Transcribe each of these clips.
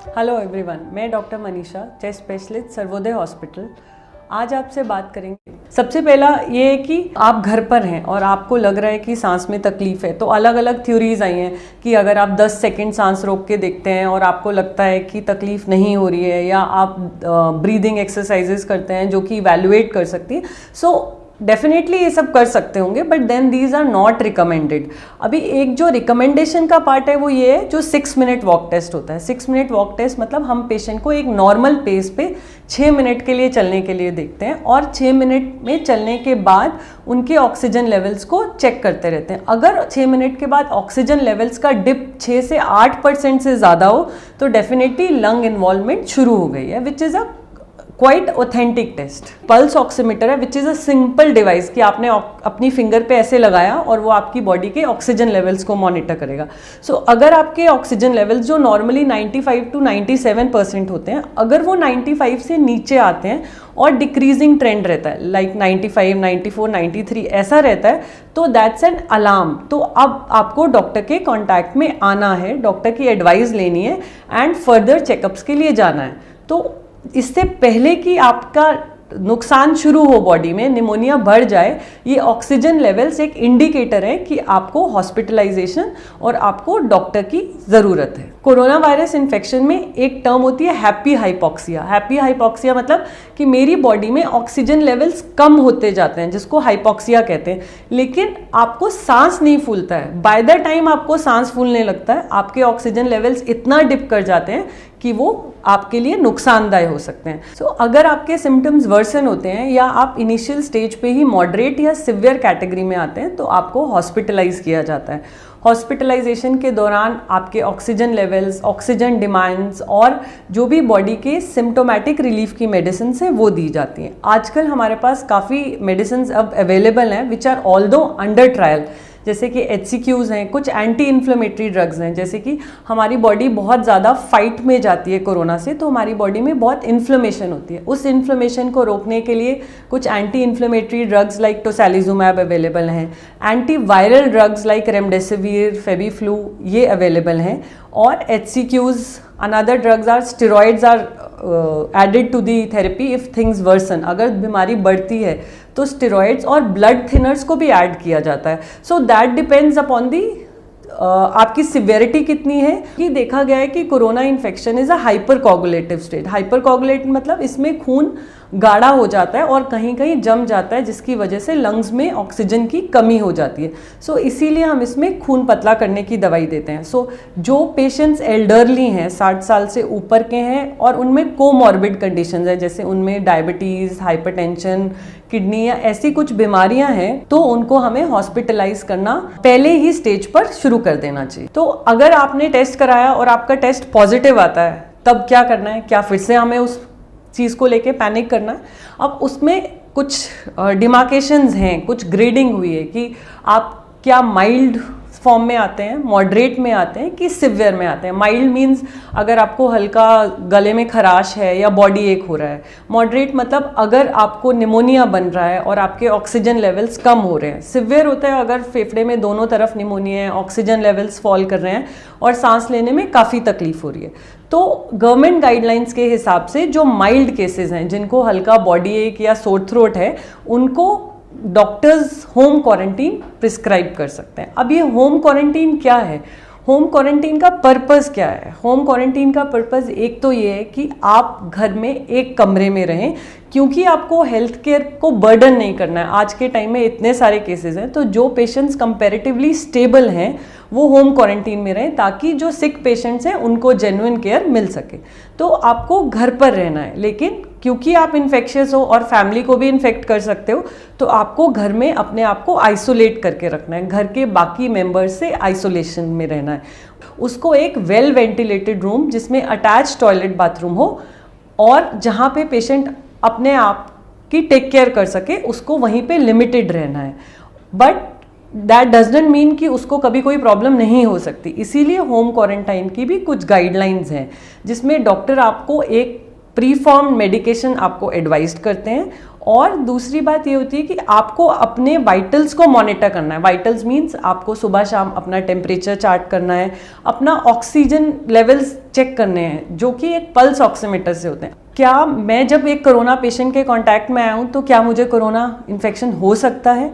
Hello everyone, मैं doctor Manisha, chest specialist Sarvodaya hospital. आज आपसे बात करेंगे। सबसे पहला ये है कि आप घर पर हैं और आपको लग रहा है कि सांस में तकलीफ है, तो अलग अलग थ्योरीज आई हैं कि अगर आप 10 सेकंड सांस रोक के देखते हैं और आपको लगता है कि तकलीफ नहीं हो रही है, या आप ब्रीदिंग एक्सरसाइजेस करते हैं जो कि इवैल्यूएट कर सकती है, सो डेफिनेटली ये सब कर सकते होंगे, but then these are not recommended. अभी एक जो रिकमेंडेशन का पार्ट है वो ये है जो 6 मिनट वॉक टेस्ट होता है। 6 मिनट वॉक टेस्ट मतलब हम पेशेंट को एक नॉर्मल पेस पे 6 मिनट के लिए चलने के लिए देखते हैं और 6 मिनट में चलने के बाद उनके ऑक्सीजन लेवल्स को चेक करते रहते हैं। अगर 6 मिनट के बाद ऑक्सीजन लेवल्स का डिप 6 से 8% से ज़्यादा हो तो डेफिनेटली लंग इन्वॉल्वमेंट शुरू हो गई है, which is a quite authentic test. Pulse oximeter है, which is a simple device कि आपने अपनी फिंगर पे ऐसे लगाया और वो आपकी बॉडी के ऑक्सीजन लेवल्स को मॉनिटर करेगा। सो अगर आपके ऑक्सीजन लेवल्स जो नॉर्मली 95 to 97% होते हैं, अगर वो 95 से नीचे आते हैं और डिक्रीजिंग ट्रेंड रहता है, लाइक 95, 94, 93 ऐसा रहता है, तो दैट्स एन अलार्म। तो अब आपको डॉक्टर के कॉन्टैक्ट में आना है, डॉक्टर की एडवाइस लेनी है एंड फर्दर चेकअप्स के लिए जाना है। तो इससे पहले कि आपका नुकसान शुरू हो, बॉडी में निमोनिया बढ़ जाए, ये ऑक्सीजन लेवल्स एक इंडिकेटर है कि आपको हॉस्पिटलाइजेशन और आपको डॉक्टर की ज़रूरत है। कोरोना वायरस इन्फेक्शन में एक टर्म होती है हैप्पी हाइपॉक्सिया। हैप्पी हाइपॉक्सिया मतलब कि मेरी बॉडी में ऑक्सीजन लेवल्स कम होते जाते हैं, जिसको हाइपॉक्सिया कहते हैं, लेकिन आपको सांस नहीं फूलता है। बाय द टाइम आपको सांस फूलने लगता है, आपके ऑक्सीजन लेवल्स इतना डिप कर जाते हैं कि वो आपके लिए नुकसानदायक हो सकते हैं। सो अगर आपके सिम्टम्स वर्सन होते हैं या आप इनिशियल स्टेज पे ही मॉडरेट या सिवियर कैटेगरी में आते हैं तो आपको हॉस्पिटलाइज किया जाता है। हॉस्पिटलाइजेशन के दौरान आपके ऑक्सीजन लेवल्स, ऑक्सीजन डिमांड्स और जो भी बॉडी के सिम्टोमेटिक रिलीफ की मेडिसिन है वो दी जाती हैं। आजकल हमारे पास काफ़ी मेडिसिन अब अवेलेबल हैं which are although under trial, जैसे कि HCQs हैं, कुछ एंटी इन्फ्लेमेटरी ड्रग्स हैं। जैसे कि हमारी बॉडी बहुत ज़्यादा फाइट में जाती है कोरोना से, तो हमारी बॉडी में बहुत इन्फ्लेमेशन होती है। उस इन्फ्लेमेशन को रोकने के लिए कुछ anti inflammatory drugs like tocilizumab available हैं। Anti viral drugs like remdesivir, Fabiflu ये अवेलेबल हैं। और HCQs, another drugs are steroids are added to the therapy if things worsen. अगर बीमारी बढ़ती है तो स्टेरॉइड्स और ब्लड थिनर्स को भी ऐड किया जाता है। So that depends upon the आपकी सिवियरिटी कितनी है। कि देखा गया है कि corona infection is a hyper coagulative state. Hyper coagulate मतलब इसमें खून गाढ़ा हो जाता है और कहीं कहीं जम जाता है, जिसकी वजह से लंग्स में ऑक्सीजन की कमी हो जाती है। सो इसीलिए हम इसमें खून पतला करने की दवाई देते हैं। सो जो पेशेंट्स एल्डरली हैं, 60 साल से ऊपर के हैं और उनमें कोमॉर्बिड कंडीशंस हैं, जैसे उनमें डायबिटीज़, हाइपरटेंशन, किडनी या ऐसी कुछ बीमारियां हैं, तो उनको हमें हॉस्पिटलाइज करना पहले ही स्टेज पर शुरू कर देना चाहिए। तो अगर आपने टेस्ट कराया और आपका टेस्ट पॉजिटिव आता है, तब क्या करना है? क्या फिर से हमें उस चीज़ को लेके पैनिक करना है? अब उसमें कुछ डिमार्केशंस हैं, कुछ ग्रेडिंग हुई है कि आप क्या माइल्ड फॉर्म में आते हैं, मॉडरेट में आते हैं कि सिवियर में आते हैं। माइल्ड मीन्स अगर आपको हल्का गले में खराश है या बॉडी एक हो रहा है। मॉडरेट मतलब अगर आपको निमोनिया बन रहा है और आपके ऑक्सीजन लेवल्स कम हो रहे हैं। सिवियर होता है अगर फेफड़े में दोनों तरफ निमोनिया है, ऑक्सीजन लेवल्स फॉल कर रहे हैं और सांस लेने में काफ़ी तकलीफ हो रही है। तो गवर्नमेंट गाइडलाइंस के हिसाब से जो माइल्ड केसेस हैं, जिनको हल्का बॉडी एक या सोर थ्रोट है, उनको डॉक्टर्स होम क्वारंटीन प्रिस्क्राइब कर सकते हैं। अब ये होम क्वारंटीन क्या है? होम क्वारंटीन का पर्पस क्या है? होम क्वारंटीन का पर्पस एक तो ये है कि आप घर में एक कमरे में रहें, क्योंकि आपको हेल्थ केयर को बर्डन नहीं करना है। आज के टाइम में इतने सारे केसेस हैं, तो जो पेशेंट्स कंपैरेटिवली स्टेबल हैं वो होम क्वारंटीन में रहें, ताकि जो सिक पेशेंट्स हैं उनको जेन्युइन केयर मिल सके। तो आपको घर पर रहना है, लेकिन क्योंकि आप इन्फेक्शियस हो और फैमिली को भी इन्फेक्ट कर सकते हो, तो आपको घर में अपने आप को आइसोलेट करके रखना है। घर के बाकी मेंबर्स से आइसोलेशन में रहना है। उसको एक वेल वेंटिलेटेड रूम जिसमें अटैच टॉयलेट बाथरूम हो और जहाँ पे पेशेंट अपने आप की टेक केयर कर सके, उसको वहीं पे लिमिटेड रहना है। बट दैट डजंट मीन कि उसको कभी कोई प्रॉब्लम नहीं हो सकती। इसीलिए होम क्वारंटाइन की भी कुछ गाइडलाइंस हैं, जिसमें डॉक्टर आपको एक प्री फॉर्म मेडिकेशन आपको एडवाइज्ड करते हैं। और दूसरी बात ये होती है कि आपको अपने वाइटल्स को मॉनिटर करना है। वाइटल्स मीन्स आपको सुबह शाम अपना टेम्परेचर चार्ट करना है, अपना ऑक्सीजन लेवल्स चेक करने हैं, जो कि एक पल्स ऑक्सीमीटर से होते हैं। क्या मैं जब एक कोरोना पेशेंट के कांटेक्ट में आया हूँ तो क्या मुझे कोरोना इन्फेक्शन हो सकता है?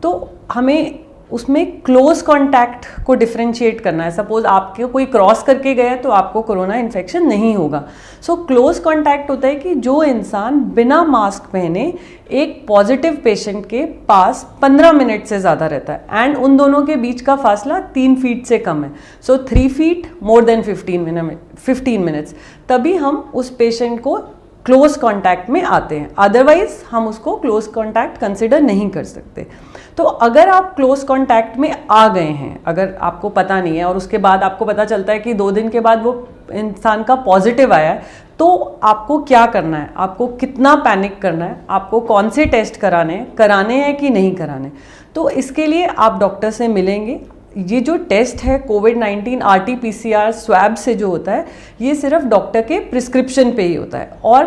तो हमें उसमें क्लोज कांटेक्ट को डिफरेंशिएट करना है। सपोज आपके कोई क्रॉस करके गया तो आपको कोरोना इन्फेक्शन नहीं होगा। सो क्लोज कांटेक्ट होता है कि जो इंसान बिना मास्क पहने एक पॉजिटिव पेशेंट के पास 15 मिनट से ज़्यादा रहता है, एंड उन दोनों के बीच का फासला 3 फीट से कम है। सो 3 फीट मोर देन 15 मिनट्स, तभी हम उस पेशेंट को क्लोज कांटेक्ट में आते हैं। अदरवाइज हम उसको क्लोज कांटेक्ट कंसिडर नहीं कर सकते। तो अगर आप क्लोज कांटेक्ट में आ गए हैं, अगर आपको पता नहीं है और उसके बाद आपको पता चलता है कि 2 दिन के बाद वो इंसान का पॉजिटिव आया है, तो आपको क्या करना है, आपको कितना पैनिक करना है, आपको कौन से टेस्ट कराने हैं कि नहीं कराने। तो इसके लिए आप डॉक्टर से मिलेंगे। ये जो टेस्ट है कोविड-19 RT-PCR स्वैब से जो होता है, ये सिर्फ डॉक्टर के प्रिस्क्रिप्शन पे ही होता है। और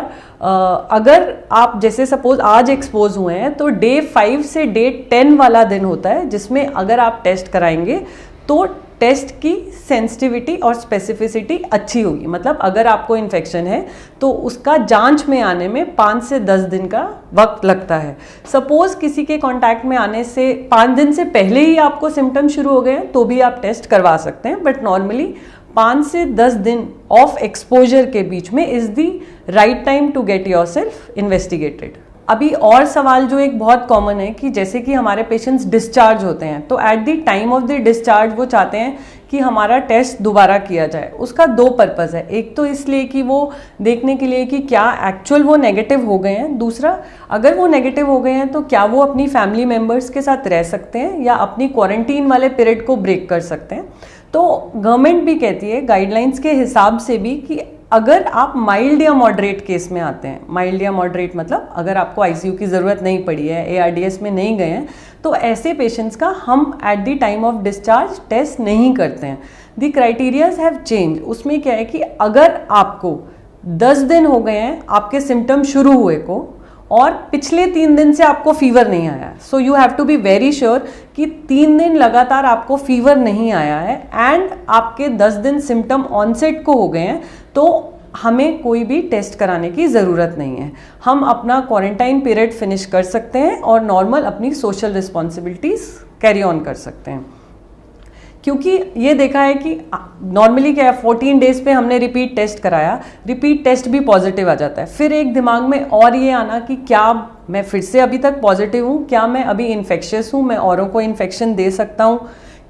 अगर आप जैसे सपोज आज एक्सपोज हुए हैं तो डे 5 से डे 10 वाला दिन होता है, जिसमें अगर आप टेस्ट कराएंगे तो टेस्ट की सेंसिटिविटी और स्पेसिफिसिटी अच्छी होगी। मतलब अगर आपको इन्फेक्शन है तो उसका जांच में आने में 5 से 10 दिन का वक्त लगता है। सपोज किसी के कांटेक्ट में आने से 5 दिन से पहले ही आपको सिम्टम शुरू हो गए हैं तो भी आप टेस्ट करवा सकते हैं, बट नॉर्मली 5 से 10 दिन ऑफ एक्सपोजर के बीच में is the right time to get yourself investigated. अभी और सवाल जो एक बहुत कॉमन है कि जैसे कि हमारे पेशेंट्स डिस्चार्ज होते हैं तो eight the time of the discharge वो चाहते हैं कि हमारा टेस्ट दोबारा किया जाए। उसका 2 पर्पज़ है। एक तो इसलिए कि वो देखने के लिए कि क्या एक्चुअल वो नेगेटिव हो गए हैं, दूसरा अगर वो नेगेटिव हो गए हैं तो क्या वो अपनी फैमिली मेम्बर्स के साथ रह सकते हैं या अपनी क्वारंटीन वाले पीरियड को ब्रेक कर सकते हैं। तो गवर्नमेंट भी कहती है गाइडलाइंस के हिसाब से भी कि अगर आप माइल्ड या मॉडरेट केस में आते हैं, माइल्ड या मॉडरेट मतलब अगर आपको आईसीयू की ज़रूरत नहीं पड़ी है, ARDS में नहीं गए हैं, तो ऐसे पेशेंट्स का हम at the time of discharge test नहीं करते हैं। The criterias have change. उसमें क्या है कि अगर आपको 10 दिन हो गए हैं आपके सिम्टम शुरू हुए को और पिछले 3 दिन से आपको फीवर नहीं आया, so you have to be very sure कि 3 दिन लगातार आपको फीवर नहीं आया है एंड आपके 10 दिन सिम्टम ऑनसेट को हो गए हैं, तो हमें कोई भी टेस्ट कराने की ज़रूरत नहीं है। हम अपना क्वारंटाइन पीरियड फिनिश कर सकते हैं और नॉर्मल अपनी सोशल रिस्पॉन्सिबिलिटीज़ कैरी ऑन कर सकते हैं। क्योंकि ये देखा है कि नॉर्मली क्या है, 14 डेज पे हमने रिपीट टेस्ट कराया, रिपीट टेस्ट भी पॉजिटिव आ जाता है। फिर एक दिमाग में और ये आना कि क्या मैं फिर से अभी तक पॉजिटिव हूँ, क्या मैं अभी इन्फेक्शियस हूँ, मैं औरों को इन्फेक्शन दे सकता हूँ,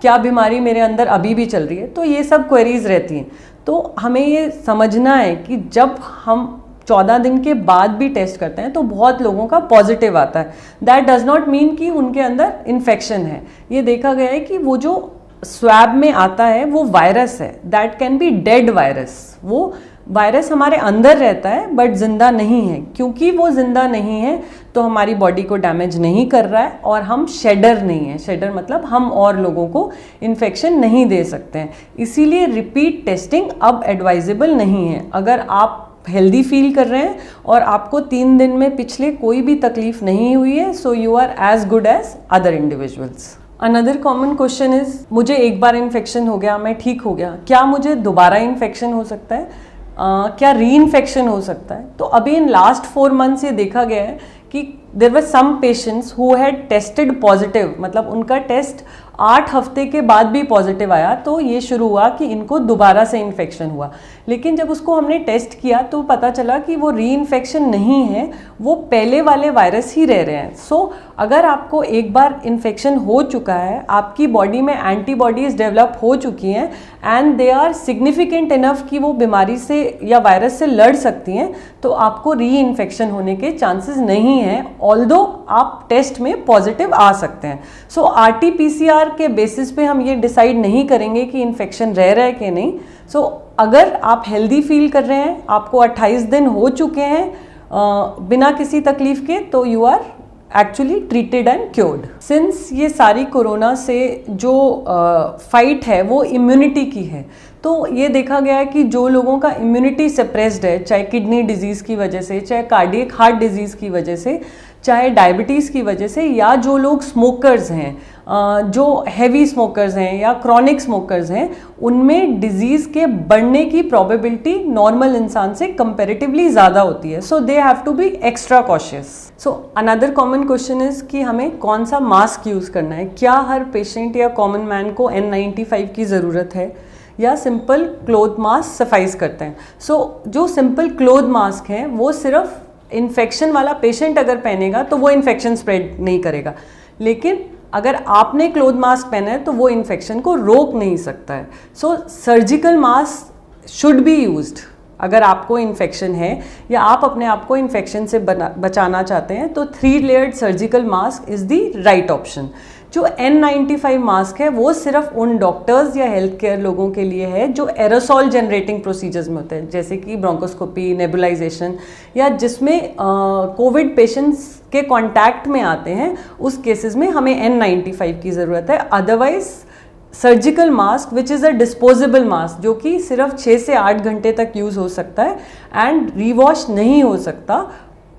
क्या बीमारी मेरे अंदर अभी भी चल रही है। तो ये सब क्वेरीज रहती हैं। तो हमें ये समझना है कि जब हम 14 दिन के बाद भी टेस्ट करते हैं तो बहुत लोगों का पॉजिटिव आता है। दैट डज नॉट मीन कि उनके अंदर इन्फेक्शन है। ये देखा गया है कि वो जो स्वैब में आता है वो वायरस है, that can be dead virus. वो वायरस हमारे अंदर रहता है बट जिंदा नहीं है। क्योंकि वो जिंदा नहीं है तो हमारी बॉडी को डैमेज नहीं कर रहा है और हम शेडर नहीं है। शेडर मतलब हम और लोगों को इन्फेक्शन नहीं दे सकते हैं। इसीलिए रिपीट टेस्टिंग अब एडवाइजेबल नहीं है। अगर आप हेल्दी फील कर रहे हैं और आपको 3 दिन में पिछले कोई भी तकलीफ नहीं हुई है, so you are as good as other individuals. Another common question is, मुझे एक बार इन्फेक्शन हो गया, मैं ठीक हो गया, क्या मुझे दोबारा इन्फेक्शन हो सकता है? क्या री इन्फेक्शन हो सकता है? तो अभी इन लास्ट 4 मंथ्स ये देखा गया है कि there were some patients who had tested positive, मतलब उनका टेस्ट 8 हफ्ते के बाद भी पॉजिटिव आया, तो ये शुरू हुआ कि इनको दोबारा से इन्फेक्शन हुआ। लेकिन जब उसको हमने टेस्ट किया तो पता चला कि वो री इन्फेक्शन नहीं है, वो पहले वाले वायरस ही रह रहे हैं। सो अगर आपको एक बार इन्फेक्शन हो चुका है, आपकी बॉडी में एंटीबॉडीज डेवलप हो चुकी हैं and they are significant enough कि वो बीमारी से या वायरस से लड़ सकती हैं, तो आपको री इन्फेक्शन होने के चांसेस नहीं हैं, ऑल्दो आप टेस्ट में पॉजिटिव आ सकते हैं। सो RT-PCR के बेसिस पे हम ये डिसाइड नहीं करेंगे कि इन्फेक्शन रह रहा है कि नहीं। सो अगर आप हेल्दी फील कर रहे हैं, आपको 28 दिन हो चुके हैं बिना किसी तकलीफ के, तो you are actually treated and cured. Since ये सारी कोरोना से जो फाइट है वो इम्यूनिटी की है, तो ये देखा गया है कि जो लोगों का इम्यूनिटी सप्रेस्ड है, चाहे किडनी डिजीज़ की वजह से, चाहे कार्डियक हार्ट डिजीज़ की वजह से, चाहे डायबिटीज़ की वजह से, या जो लोग स्मोकर्स हैं, जो हैवी स्मोकर्स हैं या क्रॉनिक स्मोकर्स हैं, उनमें डिजीज़ के बढ़ने की प्रोबेबिलिटी नॉर्मल इंसान से कंपैरेटिवली ज़्यादा होती है. So they have to be extra cautious. So another common question is कि हमें कौन सा मास्क यूज़ करना है. क्या हर पेशेंट या कॉमन मैन को N95 की ज़रूरत है या सिंपल क्लोथ मास्क सफाइस करते हैं. सो जो सिंपल क्लोथ मास्क हैं वो सिर्फ इन्फेक्शन वाला पेशेंट अगर पहनेगा तो वो इन्फेक्शन स्प्रेड नहीं करेगा, लेकिन अगर आपने क्लोथ मास्क पहना है तो वो इन्फेक्शन को रोक नहीं सकता है. So surgical mask should be used. अगर आपको इन्फेक्शन है या आप अपने आप को इन्फेक्शन से बचाना चाहते हैं तो 3 layered surgical mask is the right option. जो N95 मास्क है वो सिर्फ उन डॉक्टर्स या हेल्थ केयर लोगों के लिए है जो एरोसॉल जनरेटिंग प्रोसीजर्स में होते हैं, जैसे कि ब्रोंकोस्कोपी, नेबुलाइजेशन, या जिसमें कोविड पेशेंट्स के कांटेक्ट में आते हैं. उस केसेस में हमें N95 की ज़रूरत है. Otherwise surgical mask which is a disposable mask, जो कि सिर्फ 6 से 8 घंटे तक यूज़ हो सकता है एंड रीवॉश नहीं हो सकता,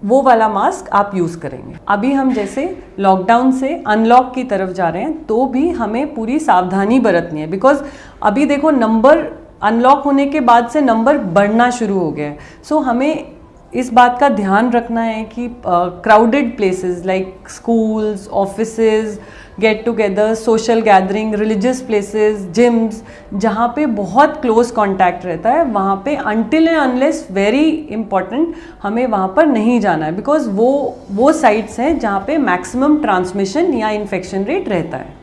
वो वाला मास्क आप यूज़ करेंगे. अभी हम जैसे लॉकडाउन से अनलॉक की तरफ जा रहे हैं तो भी हमें पूरी सावधानी बरतनी है, बिकॉज अभी देखो नंबर अनलॉक होने के बाद से नंबर बढ़ना शुरू हो गया है. सो हमें इस बात का ध्यान रखना है कि crowded places like schools, offices, get together, social gathering, religious places, gyms, जहाँ पे बहुत क्लोज कांटेक्ट रहता है, वहाँ पे until and unless very important हमें वहाँ पर नहीं जाना है, बिकॉज वो साइट्स हैं जहाँ पे मैक्सिमम ट्रांसमिशन या इन्फेक्शन रेट रहता है.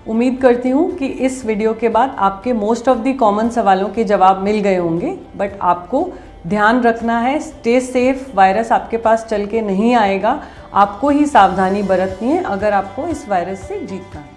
उम्मीद करती हूँ कि इस वीडियो के बाद आपके मोस्ट ऑफ द कॉमन सवालों के जवाब मिल गए होंगे, बट आपको ध्यान रखना है, स्टे सेफ. वायरस आपके पास चल के नहीं आएगा, आपको ही सावधानी बरतनी है अगर आपको इस वायरस से जीतना है.